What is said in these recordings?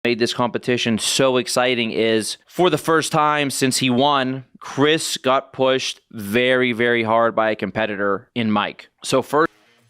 made this competition so exciting is for the first time since he won, Chris got pushed very, very hard by a competitor in Mike. So first,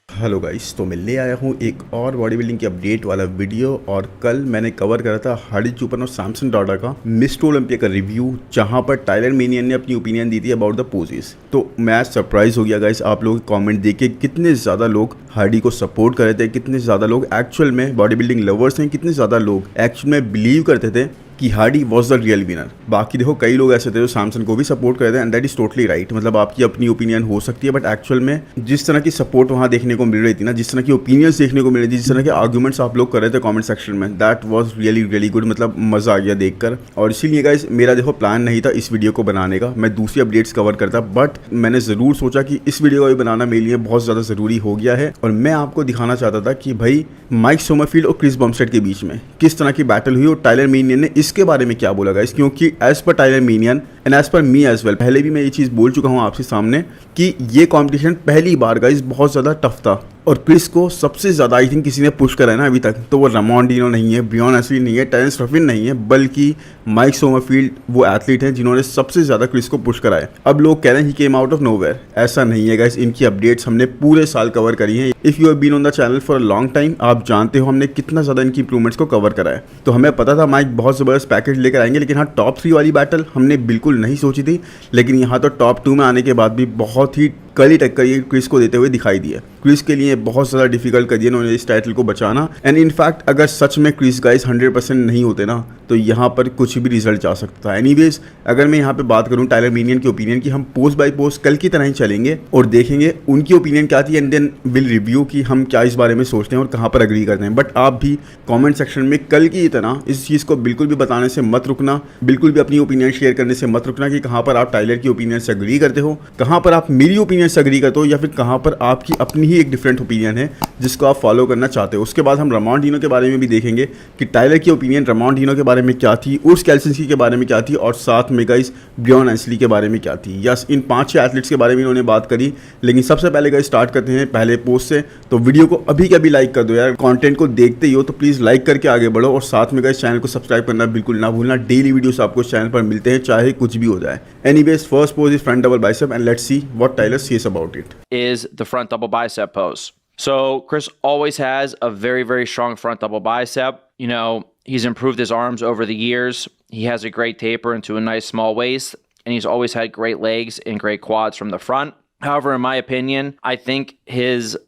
hello guys, तो मैं ले आया हूँ एक और body building की update वाला video. और कल मैंने कवर करा था हार्डी चूपन और सैमसन डॉडा का मिस्टर ओलंपिया का रिव्यू, जहाँ पर टाइलर मेनियन ने अपनी ओपिनियन दी थी अबाउट द पोजेस। तो मैं सरप्राइज हो गया गाइस, आप लोग कमेंट देख के कितने ज़्यादा लोग हार्डी को सपोर्ट कर रहे थे, कितने ज़्यादा लोग एक्चुअल में बॉडी बिल्डिंग लवर्स हैं, कितने ज़्यादा लोग एक्चुअल में बिलीव करते थे कि Hardy was the real winner. बाकी देखो कई लोग ऐसे थे जो सैमसन को भी सपोर्ट कर रहे थे, and that is totally right. मतलब आपकी अपनी ओपिनियन हो सकती है, बट एक्चुअल में जिस तरह की सपोर्ट वहाँ देखने को मिल रही थी ना, जिस तरह की ओपिनियंस देखने को मिल रही थी, जिस तरह के आर्गूमेंट्स आप लोग कर रहे थे कमेंट सेक्शन में, that was really really good. मतलब मज़ा आ गया देखकर। और इसीलिए गाइस मेरा देखो प्लान नहीं था इस वीडियो को बनाने का, मैं दूसरी अपडेट्स कवर करता, बट मैंने ज़रूर सोचा कि इस वीडियो को भी बनाना मेरे लिए बहुत ज़्यादा ज़रूरी हो गया है। और मैं आपको दिखाना चाहता था कि भाई माइक सोमरफील्ड और क्रिस बमस्टेड के बीच में किस तरह की बैटल हुई और टाइलर मेनियन ने इसके बारे में क्या बोला गाइस। क्योंकि as per Tyler मेनियन and as per me as well, पहले भी मैं ये चीज़ बोल चुका हूँ आपके सामने कि ये कॉम्पिटिशन पहली बार गाइस बहुत ज़्यादा टफ था। और क्रिस को सबसे ज़्यादा आई थिंक किसी ने पुश करा है ना अभी तक, तो वो रामोन डिनो नहीं है, ब्रियन एशली नहीं है, टेरेंस रफिन नहीं है, बल्कि माइक सोमरफील्ड वो एथलीट हैं जिन्होंने सबसे ज़्यादा क्रिस को पुश करा है। अब लोग कह रहे हैं ही केम आउट ऑफ नोवेयर, ऐसा नहीं है गाइस। इनकी अपडेट्स हमने पूरे साल कवर करी हैं। If you have been on the channel for a long time, आप जानते हो हमने कितना ज़्यादा इनकी इंप्रूवमेंट्स को कवर करा है। तो हमें पता था माइक बहुत ज़बरदस्त पैकेज लेकर आएंगे, लेकिन हाँ टॉप 3 वाली बैटल हमने बिल्कुल नहीं सोची थी। लेकिन यहाँ तो टॉप 2 में आने के बाद भी बहुत ही कड़ी टक्कर ये क्रिस को देते हुए दिखाई दी है। क्रिस के लिए बहुत ज़्यादा डिफिकल्ट कर दिया उन्होंने इस टाइटल को बचाना। एंड इनफैक्ट अगर सच में क्रिस गाइस 100% नहीं होते ना, तो यहाँ पर कुछ भी रिजल्ट जा सकता था। एनीवेज, अगर मैं यहाँ पे बात करूँ टाइलर मेनियन की ओपिनियन की, हम पोस्ट बाय पोस्ट कल की तरह ही चलेंगे और देखेंगे उनकी ओपिनियन क्या थी, एंड देन विल रिव्यू कि हम क्या इस बारे में सोचते हैं और कहाँ पर अग्री करते हैं। बट आप भी कॉमेंट सेक्शन में कल की तरह इस चीज़ को बिल्कुल भी बताने से मत रुकना, बिल्कुल भी अपनी ओपिनियन शेयर करने से मत रुकना कि कहाँ पर आप टाइलर की ओपिनियन से अग्री करते हो, कहाँ पर आप मेरी ओपिनियन से अग्री करते हो, या फिर कहाँ पर आपकी अपनी ही एक डिफरेंट ओपिनियन है जिसको आप फॉलो करना चाहते हो। उसके बाद हम रामोन डिनो के बारे में भी देखेंगे कि टाइलर की ओपिनियन रामोन डिनो के बारे में क्या थी, उर्स केल्सिंस्की के बारे में क्या थी, और साथ में गाइस ब्रियन एशली के बारे में क्या थी। यस, इन 5-6 एथलीट्स के बारे में इन्होंने बात करी। लेकिन सबसे पहले गाइस स्टार्ट करते हैं पहले पोस्ट से। तो वीडियो को अभी के अभी लाइक कर दो यार, कंटेंट को देखते ही हो तो प्लीज़ लाइक करके आगे बढ़ो, और साथ में गाइस चैनल को सब्सक्राइब करना बिल्कुल ना भूलना। डेली वीडियोस आपको चैनल पर मिलते हैं, चाहे कुछ भी हो जाए। Anyways, first pose is front double biceps, and let's see what Tyler says about it. is the front double bicep pose. So Chris always has a very, very strong front double bicep. You know, he's improved his arms over the years. He has a great taper into a nice small waist, and he's always had great legs and great quads from the front. However, in my opinion, I think his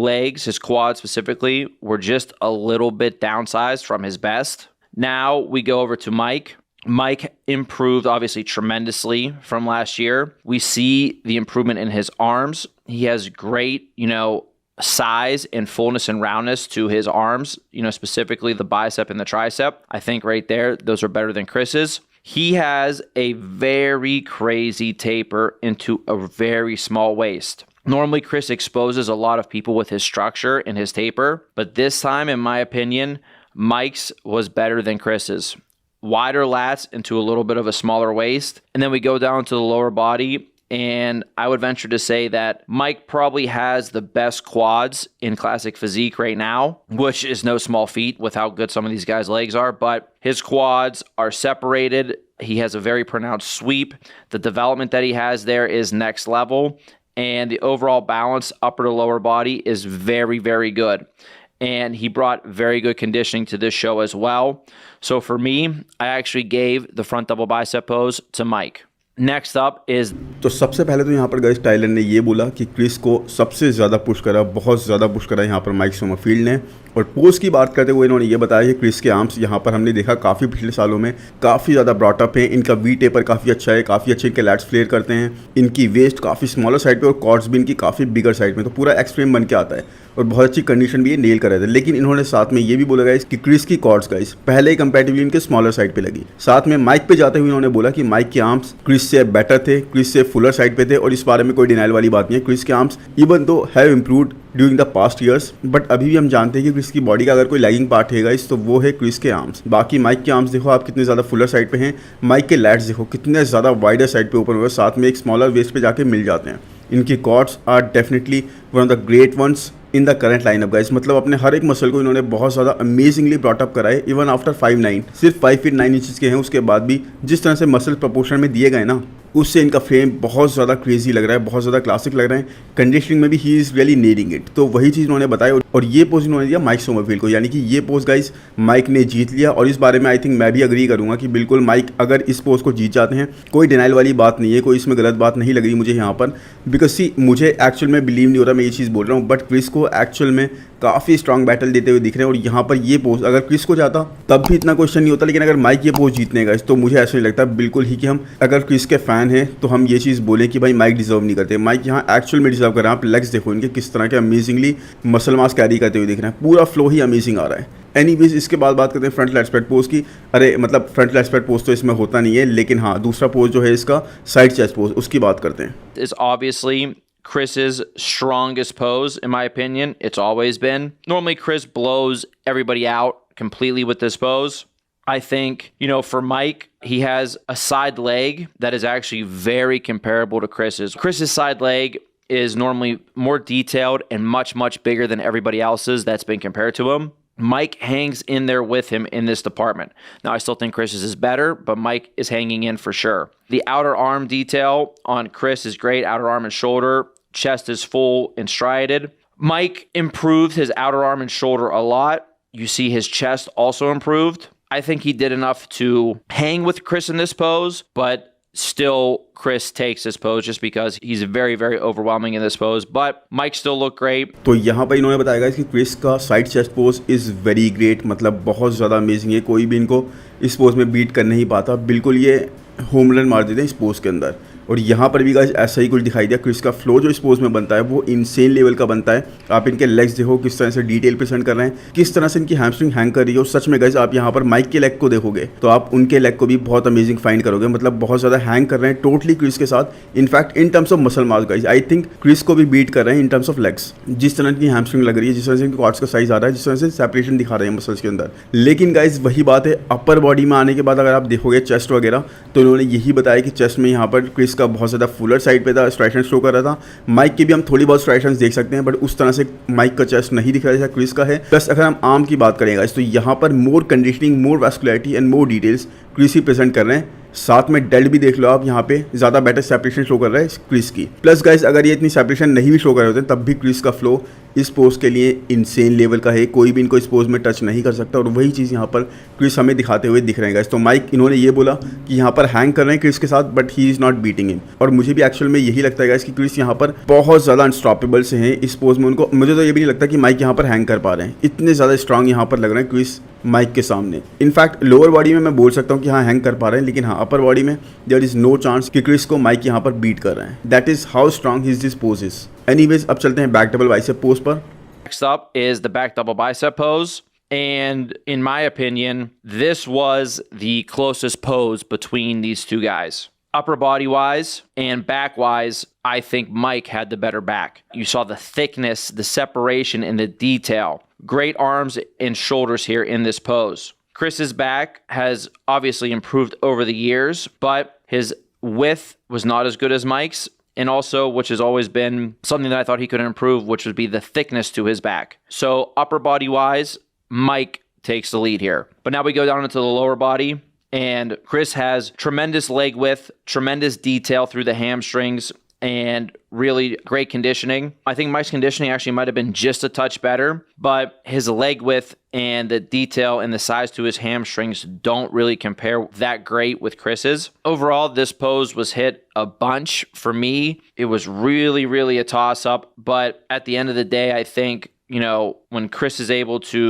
legs, his quads specifically, were just a little bit downsized from his best. Now we go over to Mike. Mike improved obviously tremendously from last year. We see the improvement in his arms. He has great, size and fullness and roundness to his arms, specifically the bicep and the tricep. I think right there, those are better than Chris's. He has a very crazy taper into a very small waist. Normally, Chris exposes a lot of people with his structure and his taper, but this time, in my opinion, Mike's was better than Chris's. Wider lats into a little bit of a smaller waist. And then we go down to the lower body, and I would venture to say that Mike probably has the best quads in classic physique right now, which is no small feat with how good some of these guys' legs are, but his quads are separated. He has a very pronounced sweep. The development that he has there is next level, and the overall balance upper to lower body is very, very good. And he brought very good conditioning to this show as well. So for me, I actually gave the front double bicep pose to Mike. Next up is, तो सबसे पहले तो यहाँ पर guys Tyler ने ये बोला कि क्रिस को सबसे ज़्यादा पुश करा, बहुत ज़्यादा पुश करा यहाँ पर माइक सोमरफील्ड ने। और पोस्ट की बात करते हुए इन्होंने ये बताया कि क्रिस के आर्म्स यहाँ पर हमने देखा काफ़ी पिछले सालों में काफ़ी ज़्यादा ब्रॉटअप है, इनका वी टेपर काफ़ी अच्छा है, काफ़ी अच्छे इनके लैट्स फ्लेयर करते हैं, इनकी वेस्ट काफ़ी स्मॉलर साइड पे और कॉर्ड्स भी इनकी काफ़ी बिगर साइड में, तो पूरा एक्सट्रीम बन के आता है और बहुत अच्छी कंडीशन भी ये नेल कर रहे थे। लेकिन इन्होंने साथ में ये भी बोला गाइस कि क्रिस की कॉर्ड्स गाइस पहले ही कंपैरेटिवली इनके स्मॉलर साइड पे लगी। साथ में माइक पे जाते हुए इन्होंने बोला कि माइक के आर्म्स क्रिस से बेटर थे, क्रिस से फुलर साइड पे थे, और इस बारे में कोई डिनाइल वाली बात नहीं है। क्रिस के arms even though have improved during the past years, but अभी भी हम जानते हैं कि क्रिस की बॉडी का अगर कोई लैगिंग पार्ट है गाइस तो वो है क्रिस के आर्म्स। बाकी माइक के आर्म्स देखो आप कितने ज़्यादा फुलर साइड पे हैं, माइक के लैट्स देखो कितने ज़्यादा वाइडर साइड पे ओपन हुए, साथ में एक स्मॉलर वेस्ट पे जाके मिल जाते हैं। इनकी quads are definitely one of the great ones in the current lineup guys. मतलब अपने हर एक मसल को इन्होंने बहुत ज़्यादा अमेजिंगली ब्रॉटअप करा है, इवन आफ्टर 5'9", सिर्फ 5 फीट 9 इंचज़ के हैं, उसके बाद भी जिस तरह से मसल प्रपोर्शन में दिए गए ना, उससे इनका फ्रेम बहुत ज़्यादा क्रेजी लग रहा है, बहुत ज़्यादा क्लासिक लग रहा है। कंडीशनिंग में भी he is really nailing it. तो वही चीज़ उन्होंने बताया और ये पोज इन्होंने दिया माइक सोमरफील्ड को, यानी कि ये पोज गाइस माइक ने जीत लिया। और इस बारे में आई थिंक मैं भी अग्री करूँगा कि बिल्कुल माइक अगर इस पोज को जीत जाते हैं, कोई डिनाइल वाली बात नहीं है, कोई इसमें गलत बात नहीं लग रही मुझे यहाँ पर। बिकॉज सी मुझे एक्चुअल में बिलीव नहीं हो रहा, मैं ये चीज़ बोल रहा हूँ, बट क्रिस को एक्चुअल में काफ़ी स्ट्रॉन्ग बैटल देते हुए दिख रहे हैं। और यहाँ पर ये पोज अगर क्रिस को जाता तब भी इतना क्वेश्चन नहीं होता, लेकिन अगर माइक ये पोज जीतने का तो मुझे ऐसा नहीं लगता बिल्कुल ही कि हम अगर क्रिस के फ़ैन हैं तो हम ये चीज़ बोलें कि भाई माइक डिजर्व नहीं करते। माइक यहाँ एक्चुअल में डिजर्व कर रहे हैं। आप लेग्स देखो इनके किस तरह के अमेजिंगली मसल मास कैरी करते हुए दिख रहे हैं, पूरा फ्लो ही अमेजिंग आ रहा है। एनीवेज इसके बाद बात करते हैं फ्रंट लेग स्प्रेड पोज की। अरे मतलब फ्रंट लेग स्प्रेड पोज तो इसमें होता नहीं है, लेकिन हाँ दूसरा पोज जो है इसका साइड चेस्ट पोज, उसकी बात करते हैं। Is obviously Chris's strongest pose, in my opinion. It's always been. Normally, Chris blows everybody out completely with this pose. I think, for Mike, he has a side leg that is actually very comparable to Chris's. Chris's side leg is normally more detailed and much, much bigger than everybody else's that's been compared to him. Mike hangs in there with him in this department. Now, I still think Chris's is better, but Mike is hanging in for sure. The outer arm detail on Chris is great. Outer arm and shoulder. Chest is full and striated. Mike improved his outer arm and shoulder a lot. You see his chest also improved. I think he did enough to hang with Chris in this pose, but still Chris takes this pose just because he's very, very overwhelming in this pose. But Mike still looked great. तो यहाँ पर इन्होंने बताया कि Chris का side chest pose is very great, मतलब बहुत ज़्यादा अमेजिंग है। कोई भी इनको इस पोज में बीट कर नहीं पाता, बिल्कुल ये होम रन मार देते हैं इस पोज के अंदर। और यहाँ पर भी गाइस ऐसा ही कुछ दिखाई दिया। क्रिस का फ्लो जो इस पोज में बनता है वो इनसेन लेवल का बनता है। आप इनके लेग्स देखो किस तरह से डिटेल प्रेजेंट कर रहे हैं, किस तरह से इनकी हैमस्ट्रिंग हैंग कर रही है। और सच में गाइस आप यहाँ पर माइक के लेग को देखोगे तो आप उनके लेग को भी बहुत अमेजिंग फाइंड करोगे, मतलब बहुत ज़्यादा हैंग कर रहे हैं टोटली क्रिस के साथ। In fact in terms of muscle mass guys I think Chris को भी बीट कर रहे हैं इन टर्म्स ऑफ लेग्स। जिस तरह की हैमस्ट्रिंग लग रही है, जिस तरह से इनके क्वाड्स का साइज आ रहा है, जिस तरह से सेपरेशन दिखा रहे हैं मसल्स के अंदर। लेकिन गाइस वही बात है, अपर बॉडी में आने के बाद अगर आप देखोगे चेस्ट वगैरह, तो उन्होंने यही बताया कि चेस्ट में यहाँ पर क्रिस का बहुत ज़्यादा फुलर साइड पे था, स्ट्राइशंस शो कर रहा था। माइक के भी हम थोड़ी बहुत स्ट्राइशंस देख सकते हैं, बट उस तरह से माइक का चेस्ट नहीं दिख रहा जैसा क्रिस का है। प्लस अगर हम आर्म की बात करेंगे तो यहाँ पर more conditioning, more vascularity and more details क्रिस ही प्रेजेंट कर रहे हैं। साथ में डेल्ट भी देख लो आप, यहाँ पे ज़्यादा बेटर सेपरेशन शो कर रहा है क्रिस की। प्लस गाइस अगर ये इतनी सेपरेशन नहीं भी शो कर रहे होते तब भी क्रिस का फ्लो इस पोज के लिए इनसेन लेवल का है, कोई भी इनको इस पोज में टच नहीं कर सकता। और वही चीज़ यहाँ पर क्रिस हमें दिखाते हुए दिख रहे हैं गाइस। तो माइक इन्होंने ये बोला कि यहाँ पर हैंग कर रहे हैं क्रिस के साथ, but he is not beating him. और मुझे भी एक्चुअल में यही लगता है गाइस कि क्रिस यहाँ पर बहुत ज़्यादा अनस्टॉपेबल से हैं इस पोज में। उनको मुझे तो ये भी नहीं लगता कि माइक यहाँ पर हैंग कर पा रहे हैं, इतने ज़्यादा स्ट्रॉन्ग यहाँ पर लग रहे हैं क्रिस माइक के सामने। इनफैक्ट लोअर बॉडी में मैं बोल सकता हूँ कि हाँ हैंग कर पा रहे हैं, लेकिन हाँ अपर बॉडी में देयर इज़ नो चांस कि क्रिस को माइक यहाँ पर बीट कर रहे हैं। That is how strong his this pose is. Anyways अब चलते हैं बैक डबल बाइसेप पोज पर। Next up is the back double bicep pose. And in my opinion, this was the closest pose between these two guys. Upper body wise and back wise, I think Mike had the better back. You saw the thickness, the separation, and the detail. Great arms and shoulders here in this pose. Chris's back has obviously improved over the years, but his width was not as good as Mike's. And also, which has always been something that I thought he could improve, which would be the thickness to his back. So upper body wise, Mike takes the lead here. But now we go down into the lower body, and Chris has tremendous leg width, tremendous detail through the hamstrings, and really great conditioning. I think Mike's conditioning actually might have been just a touch better, but his leg width and the detail and the size to his hamstrings don't really compare that great with Chris's. Overall, this pose was hit a bunch for me. It was really, really a toss-up, but at the end of the day, I think when Chris is able to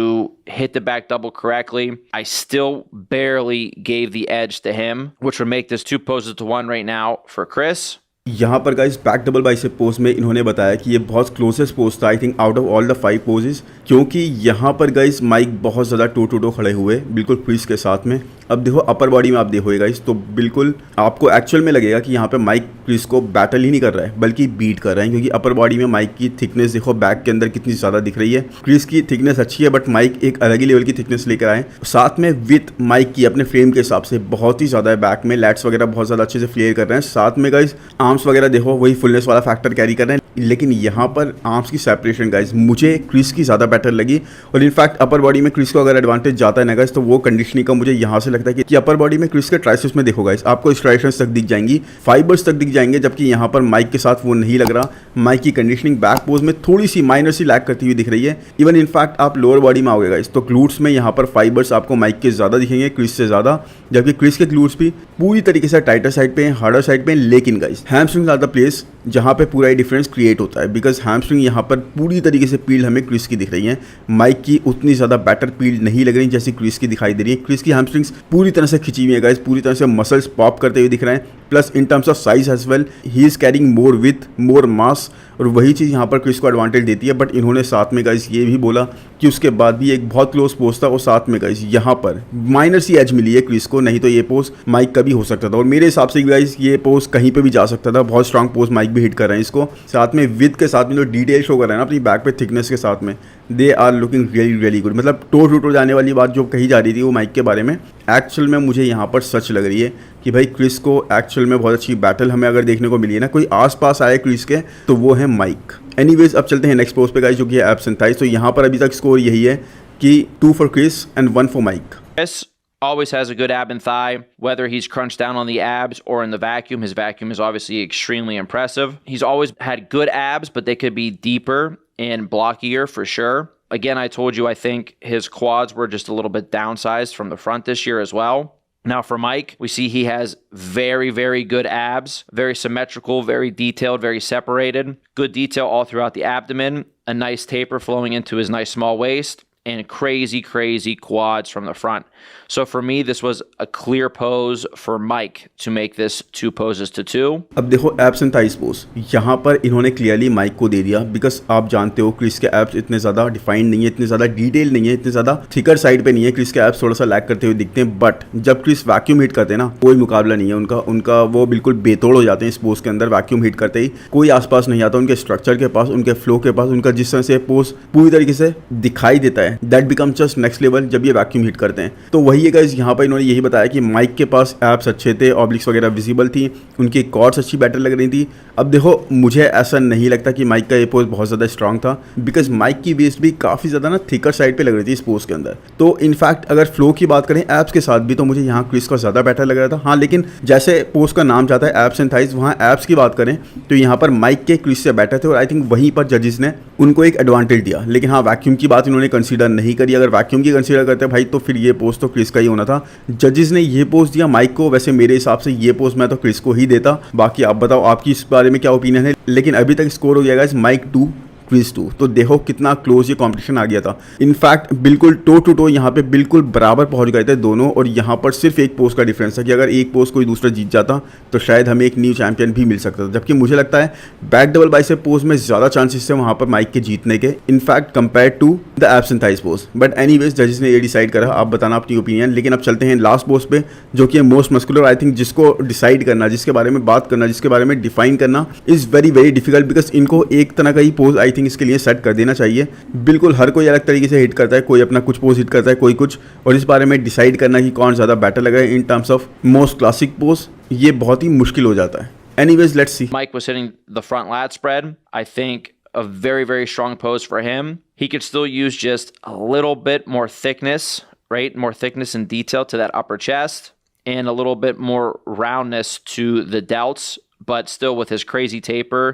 hit the back double correctly, I still barely gave the edge to him, which would make this 2 poses to 1 right now for Chris. यहाँ पर guys back double biceps pose में इन्होंने बताया कि ये बहुत closest pose था I think out of all the 5 poses, क्योंकि यहाँ पर गाइस माइक बहुत ज़्यादा टो टू टो खड़े हुए बिल्कुल क्रिस के साथ में। अब देखो अपर बॉडी में आप देखोगे गाइस तो बिल्कुल आपको एक्चुअल में लगेगा कि यहाँ पे माइक क्रिस को बैटल ही नहीं कर रहा है बल्कि बीट कर रहे हैं, क्योंकि अपर बॉडी में माइक की थिकनेस देखो बैक के अंदर कितनी ज़्यादा दिख रही है। क्रिस की थिकनेस अच्छी है बट माइक एक अलग ही लेवल की थिकनेस लेकर आए। साथ में विथ माइक की अपने फ्रेम के हिसाब से बहुत ही ज़्यादा है, बैक में लैट्स वगैरह बहुत ज़्यादा अच्छे से फ्लेयर कर रहे हैं। साथ में गाइस आर्म्स वगैरह देखो वही फुलनेस वाला फैक्टर कैरी कर रहे हैं। लेकिन यहाँ पर आर्म्स की सेपरेशन गाइस मुझे क्रिस की ज़्यादा बेटर लगी। और इनफैक्ट अपर बॉडी में क्रिस को अगर एडवांटेज जाता है ना गाइस, तो वो कंडीशनिंग का मुझे यहाँ से लगता है कि अपर बॉडी में क्रिस के ट्राइसेप्स में देखो गाइस, आपको स्ट्राइशंस तक दिख जाएंगी, फाइबर्स तक दिख जाएंगे, जबकि यहाँ पर माइक के साथ वो नहीं लग रहा। माइक की कंडीशनिंग बैक पोज में थोड़ी सी माइनर सी लैग करती हुई दिख रही है। इवन इनफैक्ट आप लोअर बॉडी में आओगे गाइस, तो ग्लूट्स में यहाँ पर फाइबर्स आपको माइक के ज़्यादा दिखेंगे क्रिस से ज़्यादा, जबकि क्रिस के ग्लूट्स भी पूरी तरीके से टाइटर साइड पे हैं, हार्डर साइड पे हैं। लेकिन guys hamstrings are the place जहाँ पे पूरा डिफरेंस क्रिएट होता है, बिकॉज हैमस्ट्रिंग यहाँ पर पूरी तरीके से पील्ड हमें क्रिस की दिख रही है। माइक की उतनी ज़्यादा बैटर पील्ड नहीं लग रही जैसी क्रिस की दिखाई दे रही है। क्रिस की हैमस्ट्रिंग्स पूरी तरह से खिंची हुई है गाइस, पूरी तरह से मसल्स पॉप करते हुए दिख रहे हैं। Plus in terms of size as well he is carrying more with more mass, और वही चीज़ यहाँ पर क्रिस को एडवांटेज देती है। बट इन्होंने साथ में गाइस ये भी बोला कि उसके बाद भी एक बहुत क्लोज पोस्ट था, और साथ में गाइस यहाँ पर माइनर सी एज मिली है क्रिस को, नहीं तो ये पोस्ट माइक का भी हो सकता था। और मेरे हिसाब से गाइस ये पोस्ट कहीं पे भी जा सकता था, बहुत स्ट्रांग पोस्ट माइक भी हिट कर रहे हैं इसको। साथ में विद के साथ में जो डिटेल शो कर रहे हैं ना अपनी बैक पे थिकनेस के साथ में, they are looking really really good. मतलब टो जाने वाली बात जो कही जा रही थी वो माइक के बारे में, एक्चुअल में मुझे यहाँ पर सच लग रही है कि भाई क्रिस को एक्चुअल में बहुत अच्छी बैटल हमें अगर देखने को मिली है ना, कोई आसपास आए क्रिस के, तो वो है माइक। एनीवेज अब चलते हैं नेक्स्ट पोस्ट पे गाइस, जो कि है एब्स एंड थाइज। तो यहाँ पर अभी तक स्कोर यही है कि 2 for Chris and 1 for Mike. Chris always has a good ab and thigh, whether he's crunched down on the abs or in the vacuum. His vacuum is obviously extremely impressive. He's always had good abs, but they could be deeper and blockier for sure. Again, I told you I think his quads were just a little bit downsized from the front this year as well. Now for Mike, we see he has very, very good abs, very symmetrical, very detailed, very separated. Good detail all throughout the abdomen, a nice taper flowing into his nice small waist, and crazy, crazy quads from the front. So for me, this was a clear pose for Mike to make this 2 poses to 2. अब देखो abs and thighs pose, यहाँ पर इन्होंने clearly mic को दे दिया, because आप जानते हो क्रिस के एब्स इतने ज़्यादा डिफाइंड नहीं है, इतने ज़्यादा डिटेल नहीं है, इतने ज़्यादा थिकर साइड पे नहीं है। क्रिस के एब्स थोड़ा सा लैग करते हुए दिखते हैं, बट जब क्रिस वैक्यूम हिट करते हैं ना, कोई मुकाबला नहीं है उनका वो बिल्कुल बेतोड़ हो जाते हैं इस पोज के अंदर। वैक्यूम हिट करते ही कोई आसपास नहीं आता उनके स्ट्रक्चर के पास, उनके फ्लो के पास, उनका जिस तरह से पोज पूरी तरीके से दिखाई देता है, that become just next level जब ये वैक्यूम हिट करते हैं। तो वही है गाइस, यहाँ पर इन्होंने यही बताया कि माइक के पास एब्स अच्छे थे, ऑब्लिक्स वगैरह विजिबल थी, उनकी कॉर्ड्स अच्छी बैटर लग रही थी। अब देखो मुझे ऐसा नहीं लगता कि माइक का ये पोज बहुत ज़्यादा स्ट्रांग था, बिकॉज माइक की वेस्ट भी काफ़ी ज़्यादा ना थिकर साइड पे लग रही थी इस पोज के अंदर। तो इनफैक्ट अगर फ्लो की बात करें एब्स के साथ भी, तो मुझे यहाँ क्रिस का ज़्यादा बेटर लग रहा था। हाँ, लेकिन जैसे पोज का नाम चाहता है एब्स एंड थाइज, वहाँ एब्स की बात करें तो यहाँ पर माइक के क्रिस से बेटर थे, और आई थिंक वहीं पर जजेस ने उनको एक एडवांटेज दिया। लेकिन हाँ, वैक्यूम की बात इन्होंने कंसीडर नहीं करी। अगर वैक्यूम की कंसीडर करते भाई, तो फिर ये पोज तो क्रिस का ही होना था। जजेस ने ये पोज दिया माइक को, वैसे मेरे हिसाब से ये पोज मैं तो क्रिस को ही देता। बाकी आप बताओ आपकी इस बारे में क्या ओपिनियन है। लेकिन अभी तक स्कोर हो गया गाइस माइक 2 क्रिस 2, तो देखो कितना क्लोज ये कंपटीशन आ गया था। इनफैक्ट बिल्कुल टो टू टो यहाँ पे बिल्कुल बराबर पहुंच गए थे दोनों, और यहाँ पर सिर्फ एक पोस्ट का डिफरेंस था कि अगर एक पोस्ट कोई दूसरा जीत जाता तो शायद हमें एक न्यू चैंपियन भी मिल सकता था। जबकि मुझे लगता है बैक डबल बाइसेप पोज में ज़्यादा चांसेस थे वहाँ पर माइक के जीतने के, in fact compare to the abs and thighs pose. But anyways जजेस ने ये डिसाइड करा, आप बताना अपनी ओपिनियन। लेकिन अब चलते हैं लास्ट पोस्ट पे, जो कि मोस्ट मस्कुलर। आई थिंक जिसको डिसाइड करना, जिसके बारे में बात करना, जिसके बारे में डिफाइन करना is very very difficult, because इनको एक तरह का ही पोज आई थिंक इसके लिए सेट कर देना चाहिए। बिल्कुल हर कोई अलग तरीके से हिट करता है, कोई अपना कुछ पोज हिट करता है, कोई कुछ, और इस बारे में डिसाइड करना कि कौन ज़्यादा बेटर लग रहा है इन terms of most classic pose, ये बहुत ही मुश्किल हो जाता है। Anyways, let's see. Mike was hitting the front lat spread. I think a very, very strong pose for him. He could still use just a little bit more thickness, right? More thickness and detail to that upper chest, and a little bit more roundness to the delts, but still with his crazy taper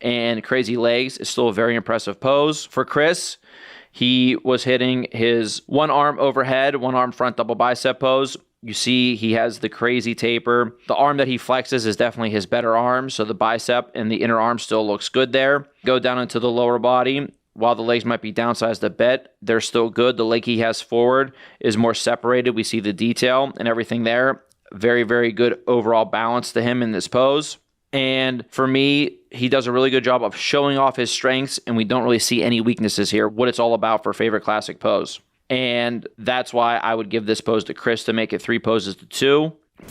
and crazy legs, it's still a very impressive pose. For Chris, he was hitting his one arm overhead, one arm front double bicep pose. You see he has the crazy taper. The arm that he flexes is definitely his better arm, so the bicep and the inner arm still looks good there. Go down into the lower body. While the legs might be downsized a bit, they're still good. The leg he has forward is more separated. We see the detail and everything there. Very, very good overall balance to him in this pose. And for me, he does a really good job of showing off his strengths, and we don't really see any weaknesses here, what it's all about for favorite classic pose. And that's why I would give this pose to Chris to make it 3 poses to 2.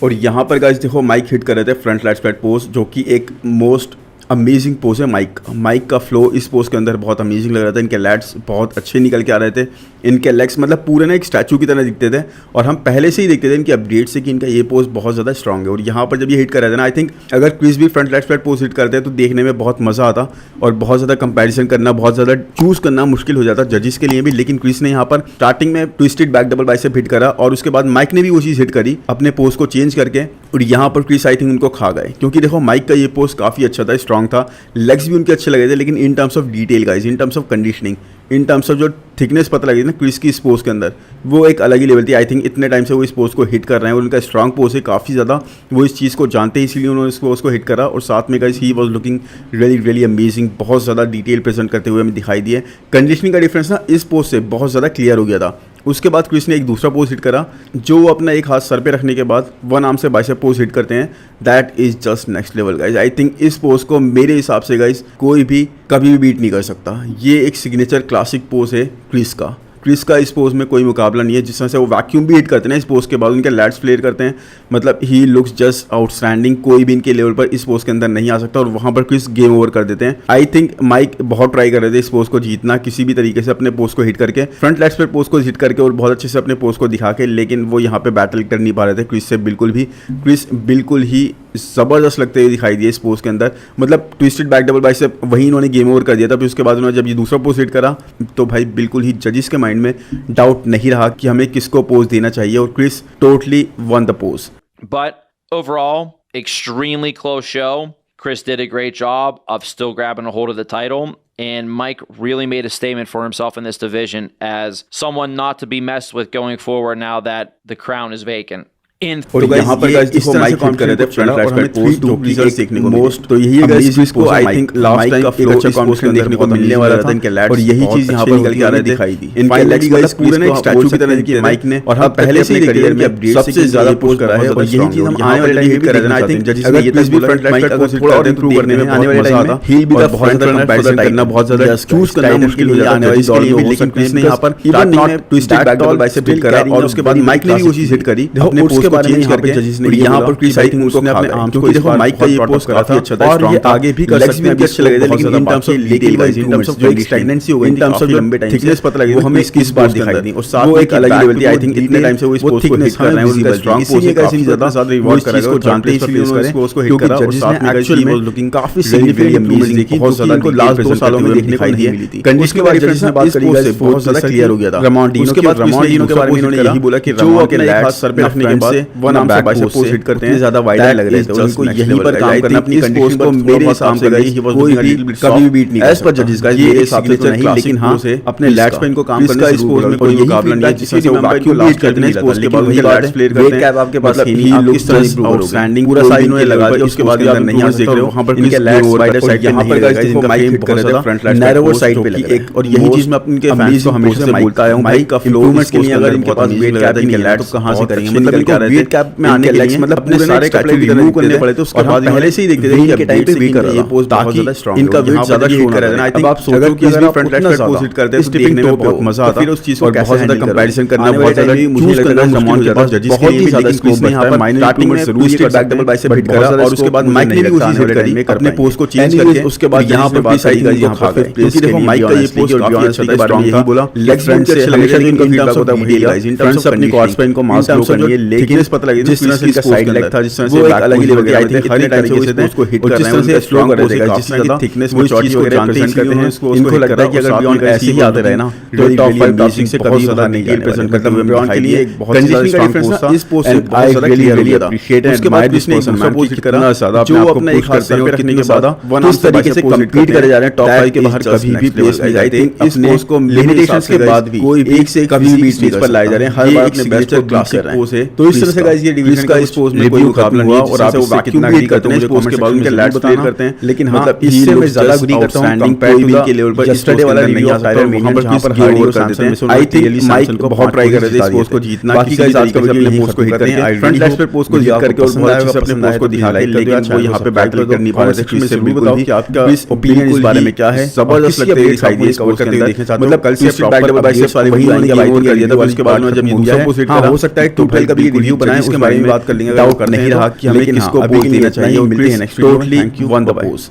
और यहाँ पर guys देखो mic hit कर रहे थे front light spread pose, जो कि एक मोस्ट अमेजिंग पोज है माइक का फ्लो इस पोज के अंदर बहुत अमेजिंग लग रहा था। इनके लैट्स बहुत अच्छे निकल के आ रहे थे, इनके लेग्स मतलब पूरे ना एक स्टैचू की तरह दिखते थे, और हम पहले से ही देखते थे इनके अपडेट से कि इनका ये पोज बहुत ज़्यादा स्ट्रॉन्ग है। और यहाँ पर जब ये हिट कर रहे थे ना, आई थिंक अगर क्रिस भी front left flat pose hit करते हैं तो देखने में बहुत मज़ा आता और बहुत ज़्यादा कंपैरिजन करना, बहुत ज़्यादा चूज़ करना मुश्किल हो जाता जजेस के लिए भी। लेकिन क्रिस ने यहाँ पर स्टार्टिंग में twisted back double bicep hit करा और उसके बाद माइक ने भी वो चीज़ हिट करी अपने पोज को चेंज करके, और यहाँ पर क्रिस आई थिंक उनको खा गए, क्योंकि देखो माइक का ये पोज काफ़ी अच्छा था, स्ट्रॉन्ग था, लेग्स भी उनके अच्छे लगे थे, लेकिन इन terms of detail guys, in terms of conditioning, in terms of जो थिकनेस पता लगी ना क्रिस की इस पोज के अंदर, वो एक अलग ही लेवल थी। आई थिंक इतने टाइम से वो इस पोज को हिट कर रहे हैं और उनका स्ट्रॉन्ग पोज है काफ़ी ज़्यादा, वो इस चीज़ को जानते हैं, इसीलिए उन्होंने इस पोज को हिट करा। और साथ में guys he was looking really really amazing, बहुत ज़्यादा डिटेल प्रेजेंट करते हुए हमें दिखाई दिए। कंडीशनिंग का डिफरेंस ना इस पोज से बहुत ज़्यादा क्लियर हो गया था। उसके बाद क्रिस ने एक दूसरा पोज हिट करा, जो वो अपना एक हाथ सर पे रखने के बाद वन आर्म से बाइसेप पोज हिट करते हैं। That is just next level guys. I think इस पोज को मेरे हिसाब से गाइज कोई भी कभी भी बीट नहीं कर सकता। ये एक सिग्नेचर क्लासिक पोज है क्रिस का। क्रिस का इस पोज में कोई मुकाबला नहीं है। जिस तरह से वो वैक्यूम भी हिट करते हैं इस पोज के बाद, उनके लैट्स फ्लेयर करते हैं, मतलब ही लुक्स जस्ट आउटस्टैंडिंग। कोई भी इनके लेवल पर इस पोज के अंदर नहीं आ सकता और वहां पर क्रिस गेम ओवर कर देते हैं। आई थिंक माइक बहुत ट्राई कर रहे थे इस पोज को जीतना, किसी भी तरीके से अपने पोज को हिट करके, फ्रंट लेग्स पर पोज को हिट करके और बहुत अच्छे से अपने पोज को दिखा के, लेकिन वो यहाँ पे बैटल कर नहीं पा रहे थे क्रिस से बिल्कुल भी। क्रिस बिल्कुल ही ज़बरदस्त लगते हुए दिखाई दिए इस पोज के अंदर, मतलब ट्विस्टेड बैक डबल बाइसेप वहीं इन्होंने गेम ओवर कर दिया था। फिर उसके बाद उन्होंने जब ये दूसरा पोज हिट करा तो भाई बिल्कुल ही जजेस के माइंड में डाउट नहीं रहा कि हमें किसको पोज देना चाहिए, और Chris totally won the pose. But overall, extremely close show. Chris did a great job of still grabbing a hold of the title, and Mike really made a statement for himself in this division as someone not to be messed with going forward now that the crown is vacant. और यहाँ पर guys इस तरह से काम कर रहे थे फ्रंट लेफ्ट फ्लैट पोज, जो कि रिजल्ट्स देखने को मिले। तो यही है गाइस इसको आई थिंक लास्ट टाइम एक अच्छा कॉम्बिनेशन देखने को मिलने वाला था इनके लैट्स, और यही चीज यहाँ पर निकल के आ रही दिखाई दी। इनके लैट्स गाइस पूरे ना एक स्टैचू की तरह दिखे माइक ने, और हम पहले से ही करियर में सबसे ज्यादा पोज करा है, और यही चीज हम आने वाले टाइम हिट कर रहे हैं। आई थिंक जजेस ने ये तक भी फ्रंट लेफ्ट फ्लैट पोज थोड़ा और इंप्रूव करने में आने वाले टाइम में ही भी बहुत ज्यादा कंपैरिजन करना, बहुत ज्यादा चूज करना मुश्किल हो जाता है आने वाली दौर में। लेकिन क्रिस ने यहाँ पर स्टार्टिंग में twisted back double bicep hit करा और उसके बाद माइक ने भी वो चीज हिट करी अपने पोज को चेंज करके। यहाँ पर क्रिस आई थिंक उसने अपने आर्म्स को, देखो माइक का ये पोज काफी अच्छा था और ये आगे भी कर सकते हैं, भी अच्छे लगे थे, लेकिन इन terms of detail wise, in terms of एक स्टैग्नेंसी हो गई, इन टर्म्स ऑफ लंबे टाइम थिकनेस पता लगी, वो हमें इस बार दिखाई दी। और साथ में एक अलग ही लेवल थी। आई थिंक इतने टाइम से वो इस पोज को हिट कर रहे हैं, उनका स्ट्रांग पोज है, काफी ज्यादा रिवॉर्ड कर रहे हैं, जानते हैं इसलिए उन्होंने इस पोज को हिट करा। और साथ में एक्चुअली में लुकिंग काफी सिग्निफिकेंट इम्प्रूवमेंट देखी, बहुत ज्यादा इनको लास्ट 2 सालों में देखने को नहीं मिली थी। कंडीशन के बारे में ने बात करी गाइस, बहुत ज्यादा क्लियर हो गया था। उसके बाद रमॉन्डिनो के बारे में इन्होंने यही बोला कि जो अपने लैट्स सर पे रखने के बाद वन आर्म से बाइसेप पोज हिट करते हैं, ज्यादा वाइड लग रहे थे, उनको यहीं पर काम करना, अपनी कंडीशन को मेरे हिसाब से गाइस कोई भी कभी भी बीट नहीं एज पर जजेस गाइस। ये एक सिग्नेचर नहीं, लेकिन हां अपने लैट्स पे इनको काम करने से इस पोज में कोई मुकाबला नहीं है। जिससे हम वैक्यूम बीट करते हैं इस पोज के बाद वही लैट्स प्लेयर करते हैं, कैप आपके पास ही लुक्स आउटस्टैंडिंग, पूरा साइड में लगा दिया। उसके बाद अंदर नहीं आ सकते हो, वहां पर इनके लैट्स वाइडर साइड यहाँ पर गाइस देखो माइक हिट कर रहा था फ्रंट लैट्स नैरोवर साइड पे लगा एक। और यही चीज मैं अपने फैंस को हमेशा बोलता आया हूं, माइक का फ्लो के लिए अगर इनके पास वेट कैप इनके लैट्स कहां से करेंगे, मतलब इनको वेट कैप में आने के लिए मतलब अपने सारे कपड़े रिमूव करने पड़े थे। उसके बाद पहले से ही देखते थे कि टाइम पे वेट कर रहा है, ये पोज बहुत ज्यादा स्ट्रांग, इनका वेट ज्यादा शो कर रहा है। आई थिंक आप सोचो कि अगर फ्रंट लेफ्ट पोज हिट करते हैं तो देखने में बहुत मजा आता, फिर उस चीज को बहुत ज्यादा कंपैरिजन करना बहुत ज्यादा मुझे लगता है जमान के पास जजेस के लिए भी ज्यादा स्कोप है। यहां पर माइनर स्टार्टिंग में जरूर इसका बैक डबल बाइसेप हिट करा और उसके बाद माइक ने भी उसी हिट करी अपने पोज को चेंज करके। उसके बाद यहां पर भी साइड गाइस यहां पर क्योंकि देखो माइक का ये पोज काफी अच्छा था, स्ट्रांग था, बोला लेग फ्रंट से हमेशा इनका फीडबैक होता है वही गाइस, इन टर्म्स ऑफ अपनी क्वाड्स पे इनको मास लो करनी है, लेकिन पता लगे जिस तरह से इसका साइड लेग था, जिस तरह से बैक अलग ही लेवल का। आई थिंक हर टाइम से इस पोज को हिट कर रहे हैं, उनका स्ट्रांग कर देगा, जिस तरह की थिकनेस वो चीज को प्रेजेंट करते हैं। इनको लगता है कि अगर बियॉन्ड ऐसे ही आते रहे ना तो टॉप 5 टॉप 6 से कभी ज्यादा नहीं प्रेजेंट करता। बियॉन्ड के लिए एक बहुत ज्यादा स्ट्रांग पोज था इस पोज से, बहुत ज्यादा क्लियर हो था। उसके बाद इसने एक दूसरा पोज हिट करना ज्यादा जो अपना एक हाथ सर पे रखने के बाद वन आर्म से तरीके से कंप्लीट करे जा रहे हैं टॉप 5 के बाहर कभी भी प्लेस नहीं। आई थिंक इस पोज को लिमिटेशंस के बाद भी कोई एक से कभी भी बीच पर लाए जा रहे हैं, हर बार अपने बेस्ट को क्लास कर रहे हैं। तो इस तरह से गाइस ये डिवीजन का इस पोज में कोई मुकाबला नहीं है। और आप इसे कितना भी करते हैं इस पोज के बाद उनके लैट्स प्ले करते हैं, लेकिन मतलब इससे मैं ज्यादा एग्री करता हूं कंपेयर टू के लेवल पर यस्टरडे वाला रिव्यू ऑफ टाइलर मेनियन जहां पर हार्डी और कर देते हैं। आई थिंक माइक को बहुत ट्राई कर रहे थे इस पोज को जीतना, बाकी गाइस आज का वीडियो अपने पोज को हिट करते हैं, फ्रंट लेफ्ट पे पोज को जीत करके और बहुत अच्छे से अपने पोज को दिखा रहे थे, लेकिन वो यहां पे बैटल कर नहीं पा रहे थे। क्रिस से भी बताओ कि आपका ओपिनियन इस बारे में क्या है, जबरदस्त लगते हुए दिखाई दिए कवर करते हुए देखने चाहते हैं। मतलब कल से बैक डबल बाइसेप्स वाले वही उन्होंने बाइक कर दिया था, उसके बाद जब ये दूसरा पोज हिट करा हो सकता है टोटल का भी रिव्यू बनाए उसके बारे में बात कर लेंगे। डाउट नहीं रहा कि हमें किसको पोज देना चाहिए। मिलते हैं नेक्स्ट वीडियो में, thank you one the pose.